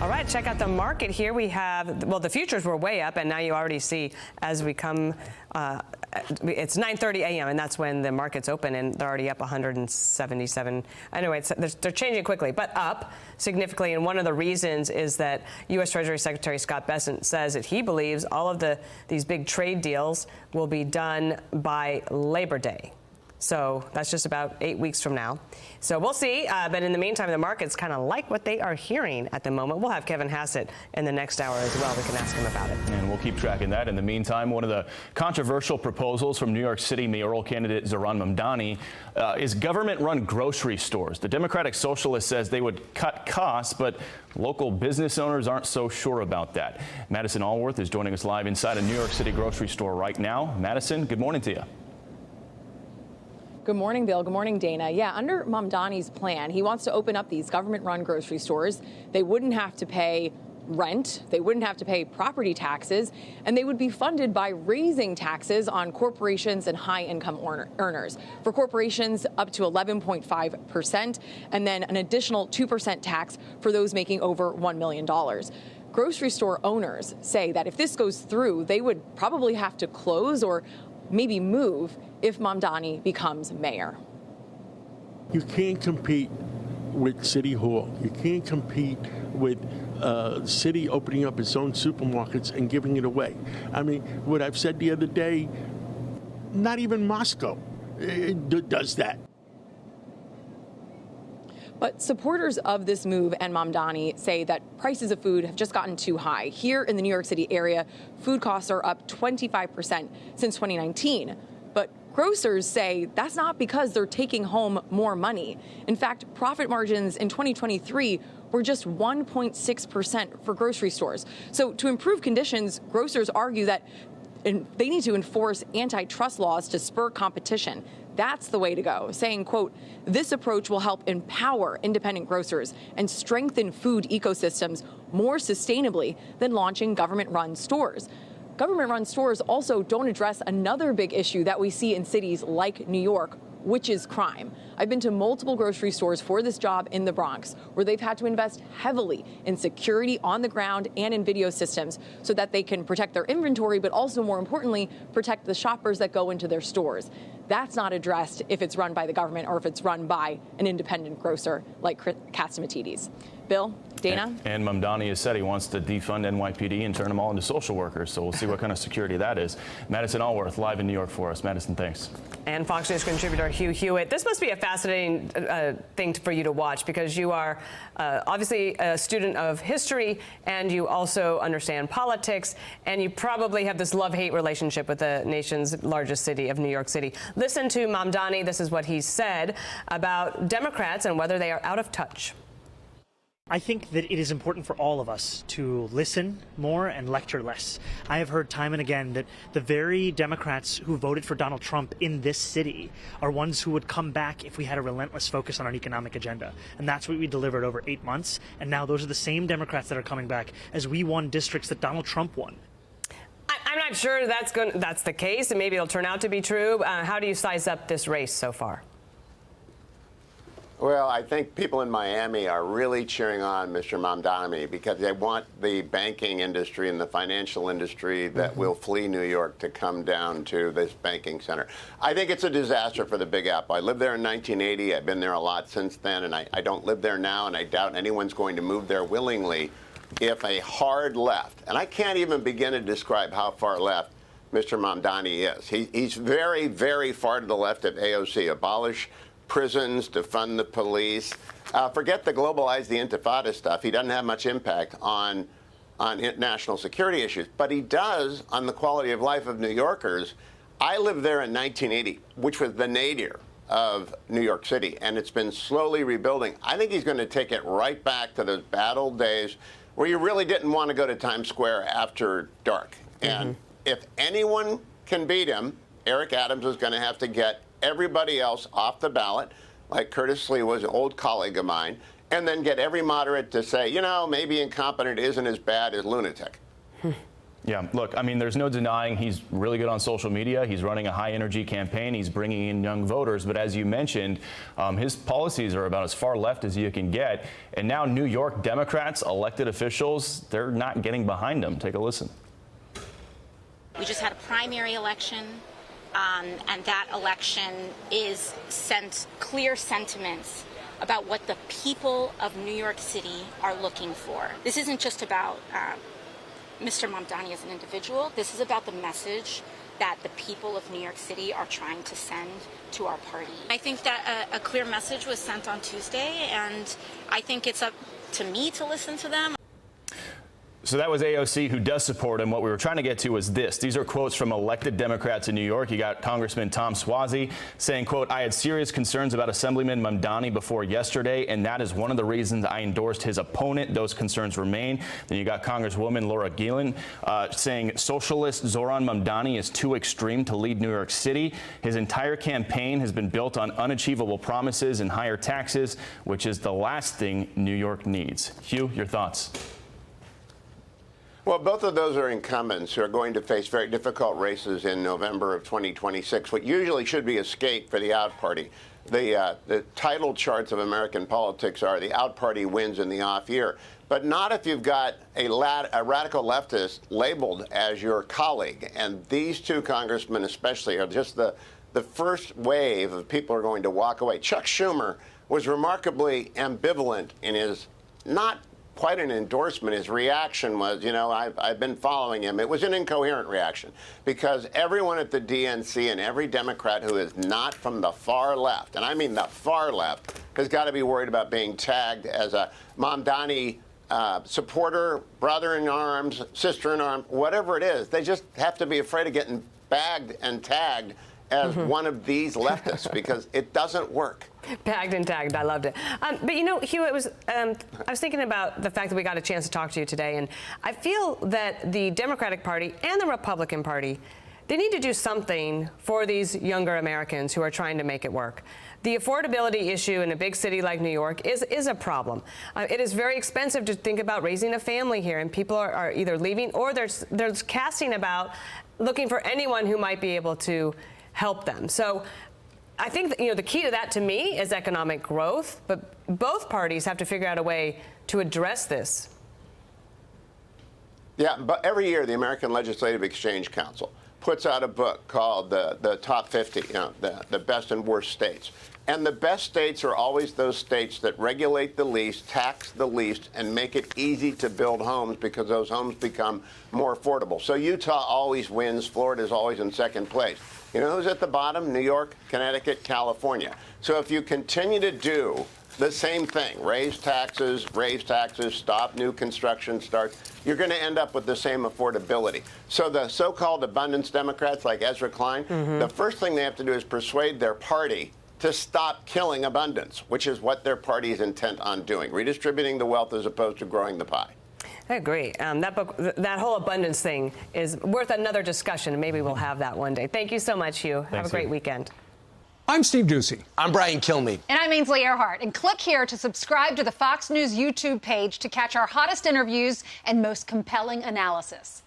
All right, check out the market here. We have, well, the futures were way up, and now you already see as we come, it's 9:30 a.m., and that's when the markets open, and they're already up 177. Anyway, they're changing quickly, but up significantly. And one of the reasons is that U.S. Treasury Secretary Scott Bessent says that he believes all of these big trade deals will be done by Labor Day. So that's just about 8 weeks from now. So we'll see. But in the meantime, the markets kind of like what they are hearing at the moment. We'll have Kevin Hassett in the next hour as well. We can ask him about it. And we'll keep tracking that. In the meantime, one of the controversial proposals from New York City mayoral candidate Zohran Mamdani is government-run grocery stores. The Democratic Socialist says they would cut costs, but local business owners aren't so sure about that. Madison Alworth is joining us live inside a New York City grocery store right now. Madison, good morning to you. Good morning, Bill. Good morning, Dana. Yeah, under Mamdani's plan, he wants to open up these government-run grocery stores. They wouldn't have to pay rent, they wouldn't have to pay property taxes, and they would be funded by raising taxes on corporations and high-income earners. For corporations, up to 11.5%, and then an additional 2% tax for those making over $1 million. Grocery store owners say that if this goes through, they would probably have to close or maybe move if Mamdani becomes mayor. You can't compete with City Hall. You can't compete with the city opening up its own supermarkets and giving it away. I mean, what I've said the other day, not even Moscow does that. But supporters of this move and Mamdani say that prices of food have just gotten too high. Here in the New York City area, food costs are up 25% since 2019. But grocers say that's not because they're taking home more money. In fact, profit margins in 2023 were just 1.6% for grocery stores. So to improve conditions, grocers argue that they need to enforce antitrust laws to spur competition. That's the way to go, saying, quote, this approach will help empower independent grocers and strengthen food ecosystems more sustainably than launching government-run stores. Government-run stores also don't address another big issue that we see in cities like New York, which is crime. I've been to multiple grocery stores for this job in the Bronx, where they've had to invest heavily in security on the ground and in video systems so that they can protect their inventory, but also, more importantly, protect the shoppers that go into their stores. That's not addressed if it's run by the government or if it's run by an independent grocer like Catsimatidis. Bill, Dana? And Mamdani has said he wants to defund NYPD and turn them all into social workers, so we'll see what kind of security that is. Madison Alworth, live in New York for us. Madison, thanks. And Fox News contributor Hugh Hewitt. This must be a fascinating thing for you to watch, because you are obviously a student of history, and you also understand politics, and you probably have this love-hate relationship with the nation's largest city of New York City. Listen to Mamdani. This is what he said about Democrats and whether they are out of touch. I think that it is important for all of us to listen more and lecture less. I have heard time and again that the very Democrats who voted for Donald Trump in this city are ones who would come back if we had a relentless focus on our economic agenda. And that's what we delivered over 8 months. And now those are the same Democrats that are coming back as we won districts that Donald Trump won. I'm not sure that's the case, and maybe it'll turn out to be true. How do you size up this race so far? Well, I think people in Miami are really cheering on Mr. Mamdani because they want the banking industry and the financial industry that will flee New York to come down to this banking center. I think it's a disaster for the Big Apple. I lived there in 1980. I've been there a lot since then, and I don't live there now, and I doubt anyone's going to move there willingly if a hard left, and I can't even begin to describe how far left Mr. Mamdani is. He's very, very far to the left of AOC. Abolish prisons, defund the police. Forget the globalize the intifada stuff. He doesn't have much impact on national security issues, but he does on the quality of life of New Yorkers. I lived there in 1980, which was the nadir of New York City, and it's been slowly rebuilding. I think he's going to take it right back to those bad old days where you really didn't want to go to Times Square after dark. And if anyone can beat him, Eric Adams is going to have to get everybody else off the ballot, like Curtis Lee was an old colleague of mine, and then get every moderate to say, you know, maybe incompetent isn't as bad as lunatic. Yeah, look, I mean, there's no denying he's really good on social media. He's running a high-energy campaign. He's bringing in young voters. But as you mentioned, his policies are about as far left as you can get. And now New York Democrats, elected officials, they're not getting behind him. Take a listen. We just had a primary election, and that election is sent clear sentiments about what the people of New York City are looking for. This isn't just about Mr. Mamdani as an individual. This is about the message that the people of New York City are trying to send to our party. I think that a clear message was sent on Tuesday, and I think it's up to me to listen to them. So that was AOC, who does support him. What we were trying to get to was this. These are quotes from elected Democrats in New York. You got Congressman Tom Suozzi saying, quote, "I had serious concerns about Assemblyman Mamdani before yesterday, and that is one of the reasons I endorsed his opponent. Those concerns remain." Then you got Congresswoman Laura Gillen saying, "Socialist Zohran Mamdani is too extreme to lead New York City. His entire campaign has been built on unachievable promises and higher taxes, which is the last thing New York needs." Hugh, your thoughts? Well, both of those are incumbents who are going to face very difficult races in November of 2026, what usually should be a skate for the out party. The title charts of American politics are the out party wins in the off year, but not if you've got a radical leftist labeled as your colleague. And these two congressmen especially are just the first wave of people who are going to walk away. Chuck Schumer was remarkably ambivalent in his not quite an endorsement. His reaction was, I've been following him. It was an incoherent reaction because everyone at the DNC and every Democrat who is not from the far left, and I mean the far left, has got to be worried about being tagged as a Mamdani supporter, brother in arms, sister in arms, whatever it is. They just have to be afraid of getting bagged and tagged as one of these leftists because it doesn't work. Bagged and tagged. I loved it. But Hugh, I was thinking about the fact that we got a chance to talk to you today, and I feel that the Democratic Party and the Republican Party, they need to do something for these younger Americans who are trying to make it work. The affordability issue in a big city like New York is a problem. It is very expensive to think about raising a family here, and people are either leaving or they're casting about looking for anyone who might be able to help them. So I think that, the key to that to me is economic growth, but both parties have to figure out a way to address this. Yeah, but every year the American Legislative Exchange Council puts out a book called the Top 50, the best and worst states. And the best states are always those states that regulate the least, tax the least, and make it easy to build homes because those homes become more affordable. So Utah always wins. Florida is always in second place. You know who's at the bottom? New York, Connecticut, California. So if you continue to do the same thing, raise taxes, stop new construction starts, you're going to end up with the same affordability. So the so-called abundance Democrats like Ezra Klein, the first thing they have to do is persuade their party to stop killing abundance, which is what their party is intent on doing, redistributing the wealth as opposed to growing the pie. I agree. That book, that whole abundance thing is worth another discussion, and maybe we'll have that one day. Thank you so much, Hugh. Have a great weekend. I'm Steve Ducey. I'm Brian Kilmeade. And I'm Ainsley Earhart. And click here to subscribe to the Fox News YouTube page to catch our hottest interviews and most compelling analysis.